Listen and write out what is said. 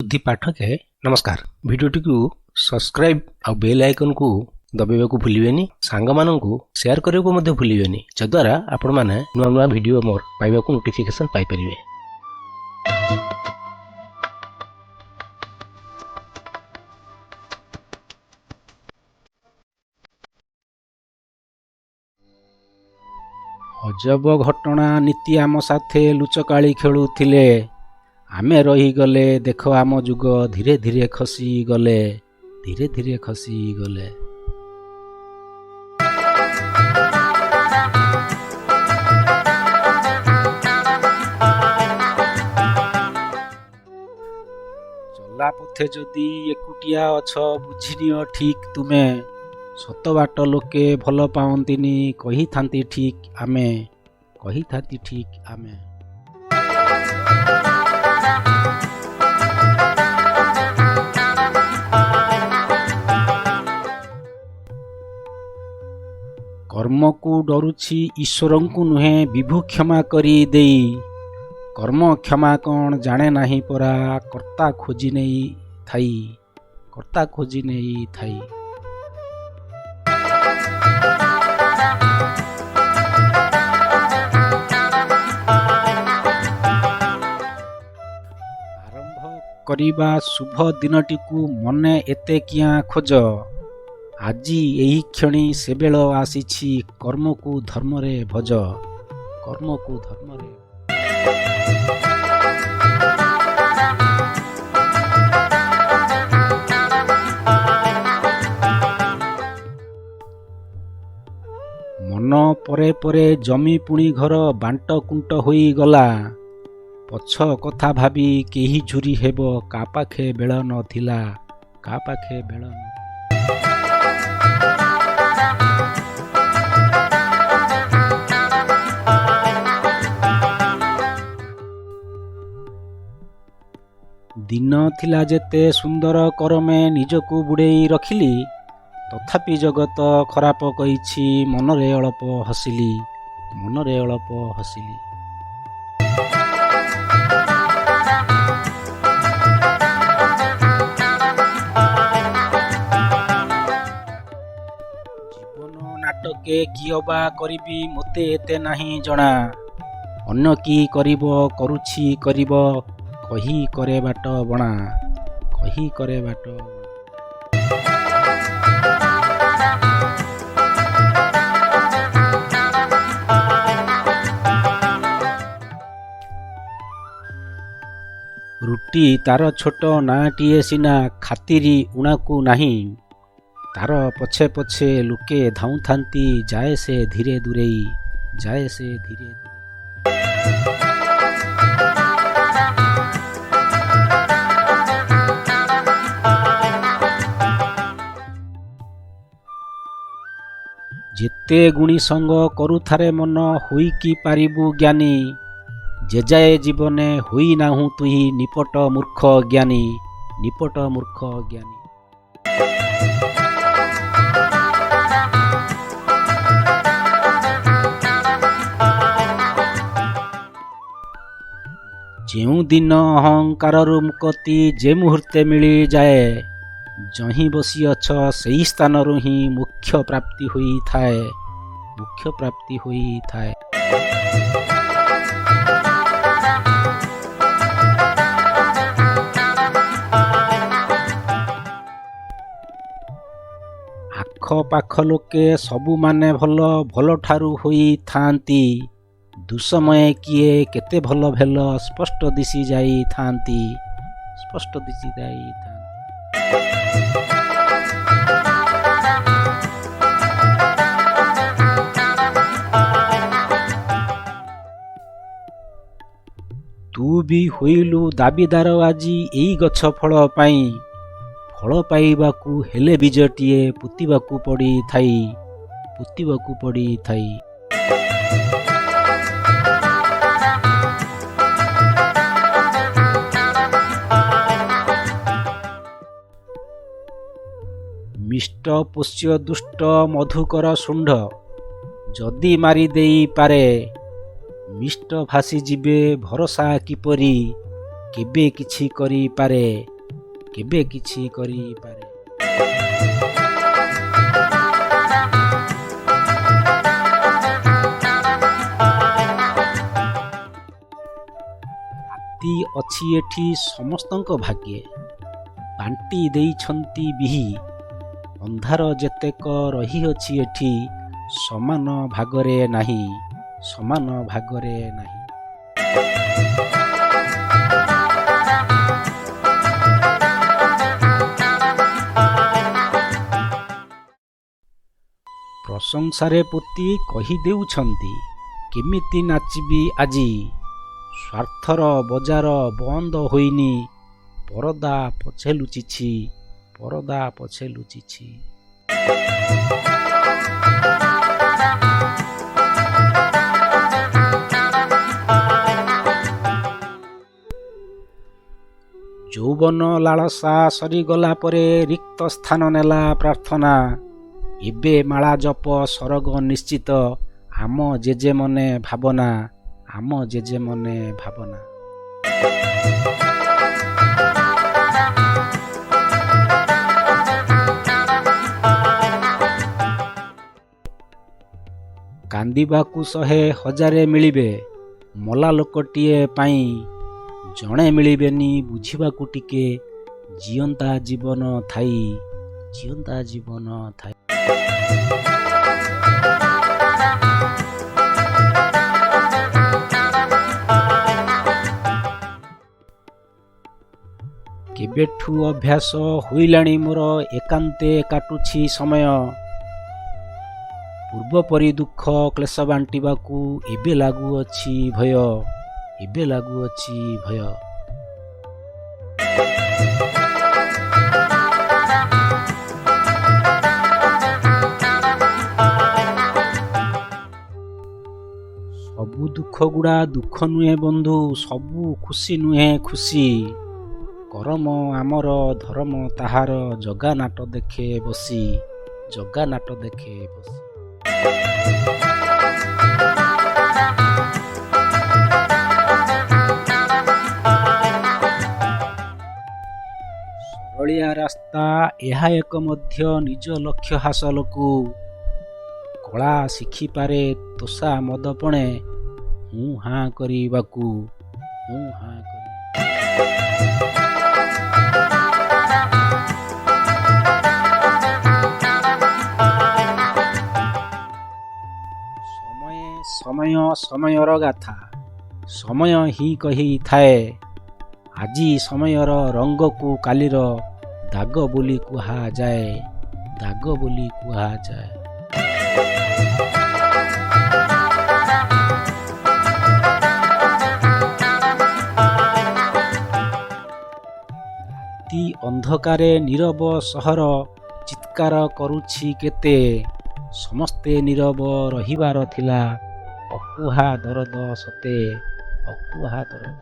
बुद्धि पाठके नमस्कार। भिडियोटी को सब्सक्राइब आ बेल आइकन को दबाइबाकू भूलिबेनी, सांग माननकू शेयर करबाकू मध्ये भूलिबेनी, जद्वारा आपण माने नुआ नुआ वीडियो मोर पाइबाकू नोटिफिकेशन पाइ परिबे। अजब घटना नीति आम साथे लुचकाली खेलुथिले, आमे रही गले देख आम जुग धीरे धीरे खसी गले, धीरे धीरे खसी गले। चला पथे जदि एकुटिया अछ बुझिनियो ठीक तुमे, सत बाट लोके भल पावंतिनी कही थांती ठीक आमे, कही थांती ठीक आमे। कर्म को डरुछि ईश्वरंकु नुहे विभु क्षमा करी देई, कर्म क्षमा कौन जाने नाही परा कर्ता खोजी नहीं थाई, कर्ता खोजी नहीं थाई। आरंभ करिबा शुभ दिनटी को मने एते किया खोज, आजी एही क्षणी से बेल आसीछि कर्म को धर्म रे भज, कर्म को धर्म रे। मन परे परे जमी पुणी घर बांट कुंट होई गला, पछ कथा भाबी केही झुरी हेबो का पाखे बेल नथिला, का पाखे बेल न। दिन थिला जेते सुंदर करमे निजकू बुड़ेई रखिली, तथापि जगत खराप कहिछि मनरे अल्प हसिली, मनरे अल्प हसिली। जीवन नाटके कियबा करिबी मोते एते नाही जणा, अन्य की करिब करुछि करिब कही करे बाट बणा, कही करे बाट बणा। रुटी तार छोट नाटिए सिना खातिरी उणाकू नाही, तार पछे पछे लुके धाऊ थांती जाए से धीरे दूरेई, जाए से धीरे दूरे। जेते गुणी संग करुथारे मन होई की पारिबु ज्ञानी, जेजाए जीवने होई नाहु तुही निपट मूर्ख ज्ञानी, निपट मूर्ख ज्ञानी। जेउ दिन अहंकारु मुक्ति जे मुहूर्ते मिली जाए, जहीं बसी अछ सही स्थान ही मुख्य प्राप्ति हुई थाए, मुख्य प्राप्ति हुई थाए। आख पाख लोके सबु माने भल भल ठारू होई थांती, दुसमय किए केते भल भेल स्पष्ट दिसी जाई थांती, स्पष्ट दिसी जाई थांती। तू भी होइलु दाबीदार आजी एई गछ फल पाई, फल पाइबाकू हेले बीजटिए पुतिबाकू पड़ी थाई, पुतिबाकू पड़ी थाई। मिष्ट पोष्य दुष्ट मधुकर शुंड, जदि मारी देई पारे, मिष्ट भासी जीवे भरोसा किपरि, केबे किछि करि पारे, କେବେ କିଛି କରିପାରେ। ରାତି ଅଛି ଏଠି ସମସ୍ତଙ୍କ ଭାଗ୍ୟେ, ବାଣ୍ଟି ଦେଇଛନ୍ତି ବିହି। ଅନ୍ଧାର ଯେତେକ ରହିଅଛି ଏଠି ସମାନ ଭାଗରେ ନାହିଁ, ସମାନ ଭାଗରେ ନାହିଁ। ପ୍ରଶଂସାରେ ପୋତି କହିଦେଉଛନ୍ତି, କେମିତି ନାଚିବି ଆଜି। ସ୍ୱାର୍ଥର ବଜାର ବନ୍ଦ ହୋଇନି, ପରଦା ପଛେ ଲୁଚିଛି, ପରଦା ପଛେ ଲୁଚିଛି। ଯୌବନ ଲାଳସା ସରିଗଲା ପରେ ରିକ୍ତ ସ୍ଥାନ ନେଲା ପ୍ରାର୍ଥନା। ଏବେ ମାଳା ଜପ ସରଗ ନିଶ୍ଚିତ, ଆମ ଜେଜେ ମନେ ଭାବନା, ଆମ ଜେଜେ ମନେ ଭାବନା। କାନ୍ଦିବାକୁ 100,000 ମିଳିବେ ମଲା ଲୋକଟିଏ ପାଇଁ, ଜଣେ ମିଳିବେନି ବୁଝିବାକୁ ଟିକେ, ଜିଅନ୍ତା ଜୀବନ ଥାଇ, ଜିଅନ୍ତା ଜୀବନ ଥାଇ। କେବେଠୁ ଅଭ୍ୟାସ ହୋଇଲାଣି ମୋର ଏକାନ୍ତେ କାଟୁଛି ସମୟ। ପୂର୍ବପରି ଦୁଃଖ କ୍ଲେଶ ବାଣ୍ଟିବାକୁ ଏବେ ଲାଗୁଅଛି ଭୟ, ଏବେ ଲାଗୁଅଛି ଭୟ। ସବୁ ଦୁଃଖ ଗୁଡ଼ା ଦୁଃଖ ନୁହେଁ ବନ୍ଧୁ, ସବୁ ଖୁସି ନୁହେଁ ଖୁସି। କରମ ଆମର ଧରମ ତାହାର, ଜଗା ନାଟ ଦେଖେ ବସି, ଜଗା ନାଟ ଦେଖେ ବସି। ସରଳିଆ ରାସ୍ତା ଏହା ଏକ ମଧ୍ୟ ନିଜ ଲକ୍ଷ୍ୟ ହାସଲକୁ। କଳା ଶିଖିପାରେ ତୋଷା ମଦପଣେ, ହୁଁ ହାଁ କରିବାକୁ, ହୁଁ ହାଁ କରି। ସମୟ ସମୟର ଗାଥା, ସମୟ ହିଁ କହିଥାଏ। ଆଜି ସମୟର ରଙ୍ଗକୁ କାଲିର ଦାଗ ବୋଲି କୁହାଯାଏ, ଦାଗ ବୋଲି କୁହାଯାଏ। ରାତି ଅନ୍ଧକାରେ ନୀରବ ସହର ଚିତ୍କାର କରୁଛି କେତେ, ସମସ୍ତେ ନୀରବ ରହିବାର ଥିଲା, ଅକୁହା ଦରଦ ସତେ, ଅକୁହା ଦରଦ।